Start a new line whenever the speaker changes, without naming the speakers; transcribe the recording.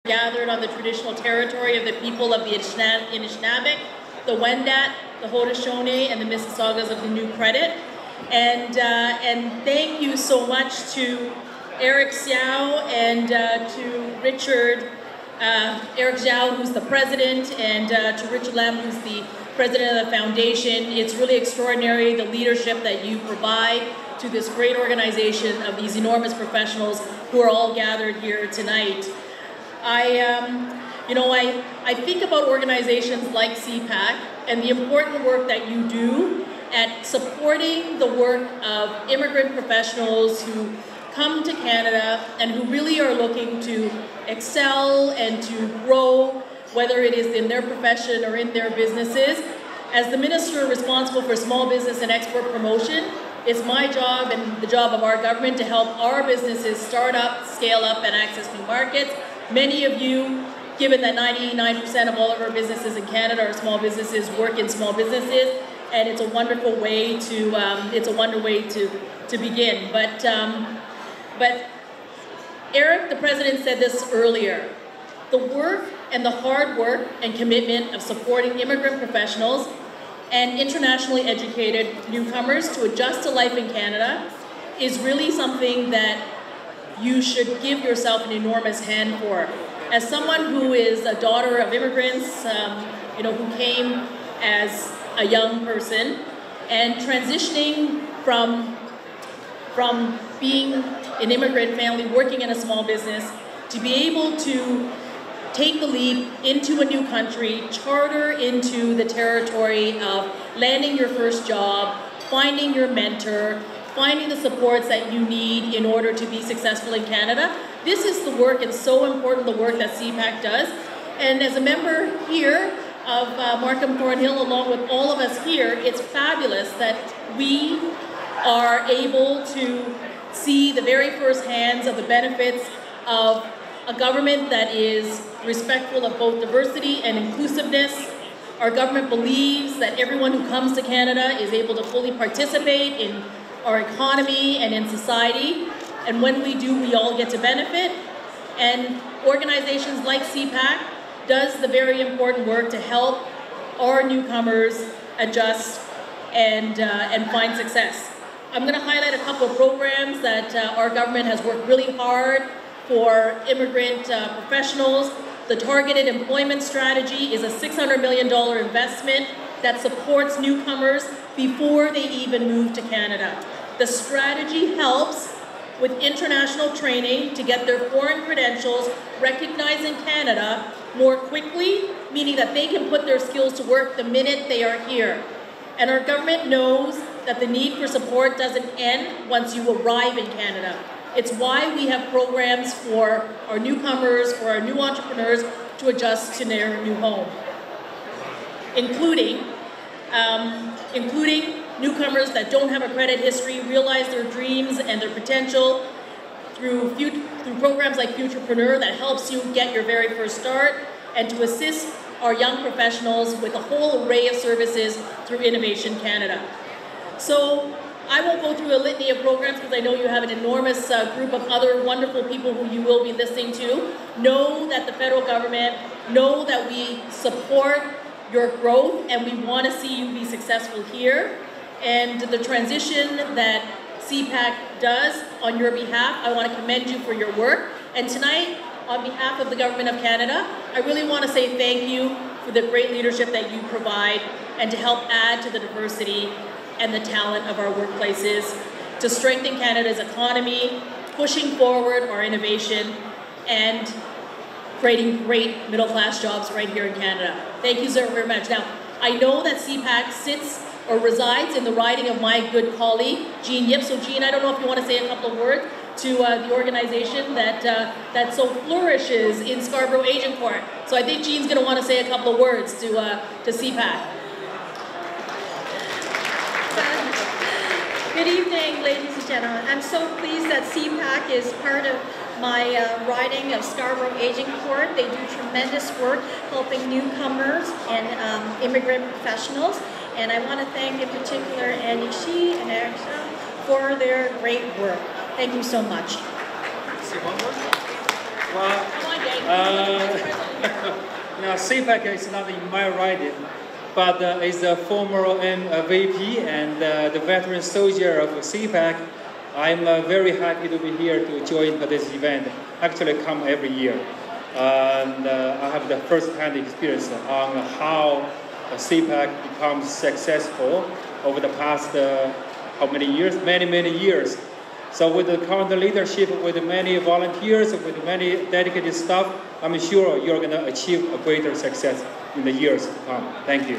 gathered on the traditional territory of the people of the Anishinaabe, the Wendat, the Haudenosaunee, and the Mississaugas of the New Credit. And thank you so much to Eric Xiao and to Richard, Eric Xiao, who's the president, and to Richard Lam, who's the president of the foundation. It's really extraordinary, the leadership that you provide to this great organization of these enormous professionals who are all gathered here tonight. I think about organizations like Cpac and the important work that you do at supporting the work of immigrant professionals who come to Canada and who really are looking to excel and to grow, whether it is in their profession or in their businesses. As the minister responsible for small business and export promotion, it's my job and the job of our government to help our businesses start up, scale up, and access new markets. Many of you, given that 99% of all of our businesses in Canada are small businesses, work in small businesses, and it's a wonderful way to begin. But Eric, the president, said this earlier. The work and the hard work and commitment of supporting immigrant professionals and internationally educated newcomers to adjust to life in Canada is really something that you should give yourself an enormous hand for. As someone who is a daughter of immigrants, who came as a young person and transitioning from being an immigrant family working in a small business to be able to take the leap into a new country, charter into the territory of landing your first job, finding your mentor, finding the supports that you need in order to be successful in Canada. This is the work, and so important, the work that Cpac does. And as a member here of Markham Thornhill, along with all of us here, it's fabulous that we are able to see the very first hands of the benefits of a government that is respectful of both diversity and inclusiveness. Our government believes that everyone who comes to Canada is able to fully participate in our economy and in society. And when we do, we all get to benefit. And organizations like Cpac does the very important work to help our newcomers adjust and find success. I'm going to highlight a couple of programs that our government has worked really hard for immigrant professionals. The Targeted Employment Strategy is a $600 million investment that supports newcomers before they even move to Canada. The strategy helps with international training to get their foreign credentials recognized in Canada more quickly, meaning that they can put their skills to work the minute they are here. And our government knows that the need for support doesn't end once you arrive in Canada. It's why we have programs for our newcomers, for our new entrepreneurs to adjust to their new home, including newcomers that don't have a credit history realize their dreams and their potential through programs like Futurepreneur that helps you get your very first start, and to assist our young professionals with a whole array of services through Innovation Canada. So I won't go through a litany of programs because I know you have an enormous group of other wonderful people who you will be listening to. Know that the federal government, know that we support your growth and we want to see you be successful here. And the transition that Cpac does on your behalf, I want to commend you for your work. And tonight, on behalf of the Government of Canada, I really want to say thank you for the great leadership that you provide and to help add to the diversity and the talent of our workplaces, to strengthen Canada's economy, pushing forward our innovation, and creating great middle-class jobs right here in Canada. Thank you so very much. Now, I know that Cpac sits or resides in the riding of my good colleague, Jean Yip. So Jean, I don't know if you want to say a couple of words to the organization that so flourishes in Scarborough Agincourt. So I think Jean's going to want to say a couple of words to Cpac.
Good evening, ladies and gentlemen. I'm so pleased that Cpac is part of my riding of Scarborough Agincourt. They do tremendous work helping newcomers and immigrant professionals. And I want to thank in particular Annie Shi and Eric for their great work. Thank you so much.
Come on, gang.
Now, Cpac is not in my riding, but is a former VP and the veteran soldier of Cpac. I'm very happy to be here to join this event. Actually, come every year. And I have the first-hand experience on how Cpac becomes successful over the past, how many years? Many years. So with the current leadership, with many volunteers, with many dedicated staff, I'm sure you're going to achieve a greater success in the years to come. Thank you.